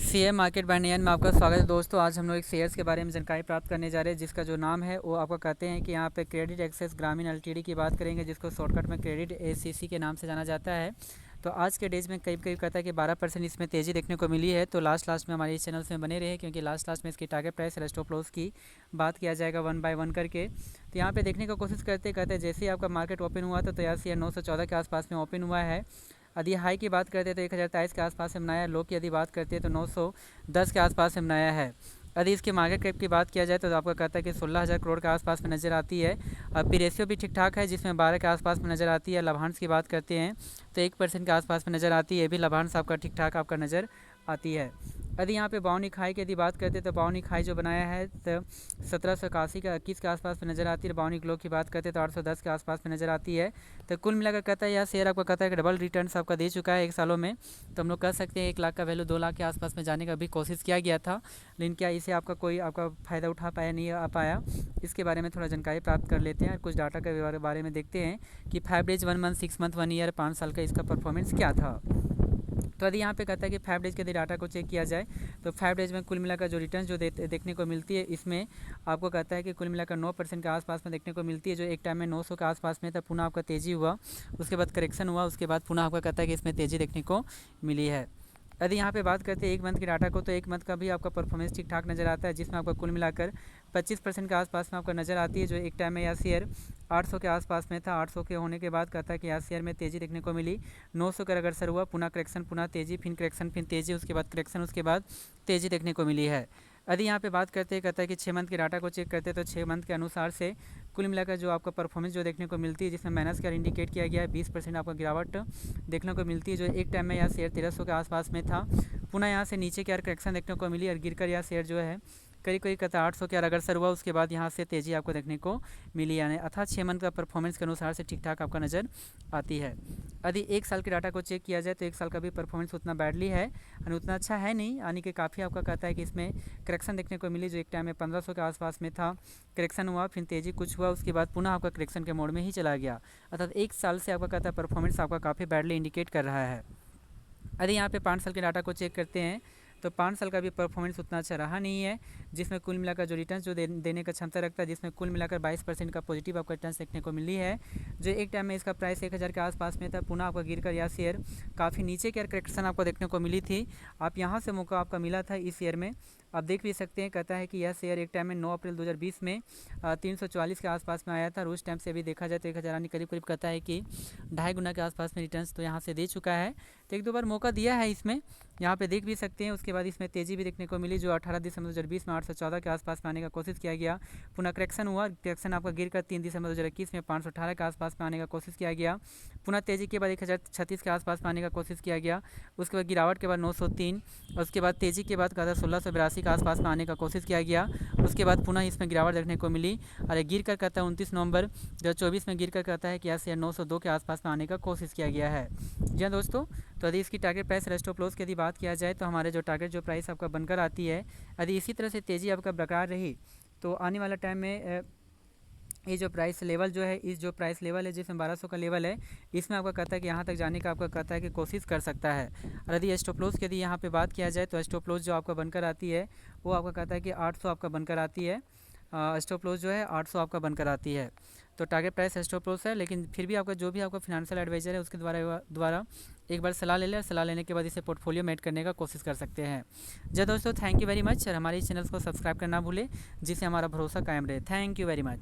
Share market bye नयन में आपका स्वागत है दोस्तों। आज हम लोग एक शेयर्स के बारे में जानकारी प्राप्त करने जा रहे हैं, जिसका जो नाम है वो आपको कहते हैं कि यहाँ पे क्रेडिट एक्सेस ग्रामीण एलटीडी की बात करेंगे, जिसको शॉर्टकट में क्रेडिट एसीसी के नाम से जाना जाता है। तो आज के डेज में करीब करीब कहता है कि 12% इसमें तेज़ी देखने को मिली है। तो लास्ट में हमारे इस चैनल में बने रहे, क्योंकि लास्ट में इसकी टारगेट प्राइस और स्टॉप लॉस की बात किया जाएगा वन बाय वन करके। तो यहाँ पे देखने की कोशिश कहते हैं जैसे ही आपका मार्केट ओपन हुआ तो यार शेयर 914 के आसपास में ओपन हुआ है। यदि हाई की बात करते हैं तो 1023 के आसपास से बनाया है। लो की यदि बात करते हैं तो 910 के आसपास से बनाया है। यदि इसकी मार्केट कैप की बात किया जाए तो आपको कहता है कि 16,000 करोड़ के आसपास में नज़र आती है। अब पी रेशियो भी ठीक ठाक है, जिसमें 12 के आसपास में नज़र आती है। लाभांश की बात करते हैं तो 1% के आसपास में नज़र आती है। भी लाभांश आपका ठीक ठाक आपका नज़र आती है। यदि यहाँ पे बाउनिक हाई की यदि बात करते हैं तो बाउनिक हाई जो बनाया है तो 1781 का 21 के आसपास में नज़र आती है। बाउनिक लो की बात करते हैं तो 810 के आसपास में नज़र आती है। तो कुल मिलाकर कहता है यह शेयर आपको कहता है कि डबल रिटर्न्स आपका दे चुका है 1 सालों में। तो हम लोग कह सकते हैं 1 लाख का वैल्यू 2 लाख के आसपास में जाने का भी कोशिश किया गया था, लेकिन क्या इसे आपका फ़ायदा उठा पाया नहीं आ पाया। इसके बारे में थोड़ा जानकारी प्राप्त कर लेते हैं और कुछ डाटा के बारे में देखते हैं कि 5 डेज 1 मंथ 6 मंथ 1 ईयर 5 साल का इसका परफॉर्मेंस क्या था। तो यदि यहाँ पे कहता है कि 5 डेज़ के यदि डाटा को चेक किया जाए तो 5 डेज़ में कुल मिलाकर जो रिटर्न जो देखने को मिलती है, इसमें आपको कहता है कि कुल मिलाकर 9% के आसपास में देखने को मिलती है। जो एक टाइम में 900 के आसपास में था, पुनः आपका तेज़ी हुआ, उसके बाद करेक्शन हुआ, उसके बाद पुनः आपका कहता है कि इसमें तेज़ी देखने को मिली है। यदि यहाँ पे बात करते हैं 1 मंथ के डाटा को तो 1 मंथ का भी आपका परफॉर्मेंस ठीक ठाक नज़र आता है, जिसमें आपका कुल मिलाकर 25% के आसपास में आपका नज़र आती है। जो एक टाइम में यह शेयर 800 के आसपास में था, 800 के होने के बाद कहता है कि यह शेयर में तेज़ी देखने को मिली। 900 का अगर सर हुआ, पुनः करेक्शन, पुनः तेज़ी, फिर करेक्शन, फिर तेज़ी, उसके बाद करेक्शन, उसके बाद तेज़ी देखने को मिली है। यदि यहाँ पे बात करते हैं कहता है कि 6 मंथ के डाटा को चेक करते हैं तो 6 मंथ के अनुसार से कुल मिलाकर जो आपका परफॉर्मेंस जो देखने को मिलती है, जिसमें माइनस का इंडिकेट किया गया है, 20% आपका गिरावट देखने को मिलती है। जो एक टाइम में यह शेयर 1300 के आसपास में था, पुनः यहाँ से नीचे की करेक्शन देखने को मिली और गिरकर यह शेयर जो है करीब करीब कहता है 800 के अगर सर हुआ, उसके बाद यहाँ से तेज़ी आपको देखने को मिली, यानी अर्थात 6 मंथ का परफॉर्मेंस के अनुसार से ठीक ठाक आपका नज़र आती है। यदि 1 साल के डाटा को चेक किया जाए तो 1 साल का भी परफॉर्मेंस उतना बैडली है और उतना अच्छा है नहीं, यानी कि काफ़ी आपका कहता है कि इसमें करेक्शन देखने को मिली। जो एक टाइम में 1500 के आसपास में था, करेक्शन हुआ, फिर तेज़ी कुछ हुआ, उसके बाद पुनः आपका करेक्शन के मोड में ही चला गया। अर्थात 1 साल से आपका कहता है परफॉर्मेंस आपका काफ़ी बैडली इंडिकेट कर रहा है। यदि यहाँ पे 5 साल के डाटा को चेक करते हैं तो 5 साल का भी परफॉर्मेंस उतना अच्छा रहा नहीं है, जिसमें कुल मिलाकर जो रिटर्न जो देने का क्षमता रखता है, जिसमें कुल मिलाकर 22% का पॉजिटिव आपका रिटर्न देखने को मिली है। जो एक टाइम में इसका प्राइस 1000 के आसपास में था, पुनः आपका गिरकर यह शेयर काफ़ी नीचे की करेक्शन आपको देखने को मिली थी। आप यहाँ से मौका आपका मिला था इस शेयर में, आप देख भी सकते हैं। कहता है कि यह शेयर एक टाइम में 9 अप्रैल 2020 में 344 के आसपास में आया था, और उस टाइम से भी देखा जाए तो 1000 यानी करीब करीब कहता है कि 2.5 गुना के आसपास में रिटर्न्स तो यहाँ से दे चुका है। तो 1-2 बार मौका दिया है इसमें, यहाँ पे देख भी सकते हैं। उसके बाद इसमें तेज़ी भी देखने को मिली। जो 18 दिसंबर 2020 में 814 के आसपास में आने का कोशिश किया गया, पुनः करेक्शन हुआ, करेक्शन आपका गिरकर 3 दिसंबर 2021 में 518 के आसपास में आने का कोशिश किया गया, पुनः तेज़ी के बाद 1036 के आसपास में आने का कोशिश किया गया, उसके बाद गिरावट के बाद 903, और उसके बाद तेज़ी के बाद कहता है 1682 के आसपास में आने का कोशिश किया गया, उसके बाद पुनः इसमें गिरावट देखने को मिली और गिर कर कहता है 29 नवंबर 2024 में गिर कर कहता है कि यह शेयर 902 के आसपास में आने का कोशिश किया गया है। जी हाँ दोस्तों, तो यदि इसकी टारगेट प्राइस और स्टॉप लॉस की यदि बात किया जाए तो हमारे जो टारगेट जो प्राइस आपका बनकर आती है, यदि इसी तरह से तेज़ी आपका बरकरार रही तो आने वाला टाइम में ये जो प्राइस लेवल जो है, इस जो प्राइस लेवल है जिसमें 1200 का लेवल है, इसमें आपका कहता है कि यहाँ तक जाने का आपका कहता है कि कोशिश कर सकता है। और यदि स्टॉप लॉस की यदि यहाँ पे बात किया जाए तो स्टॉप लॉस जो आपका बनकर आती है वो आपका कहता है कि 800 आपका बनकर आती है। स्टॉप लॉस जो है 800 आपका बनकर आती है। तो टारगेट प्राइस स्टॉप लॉस है, लेकिन फिर भी आपका जो भी आपका फिनेंशियल एडवाइजर है उसके द्वारा एक बार सलाह ले लें, सलाह लेने के बाद इसे पोर्टफोलियो में ऐड करने का कोशिश कर सकते हैं। जय दोस्तों, थैंक यू वेरी मच। और हमारे इस चैनल को सब्सक्राइब करना भूलें, जिससे हमारा भरोसा कायम रहे। Thank you very much.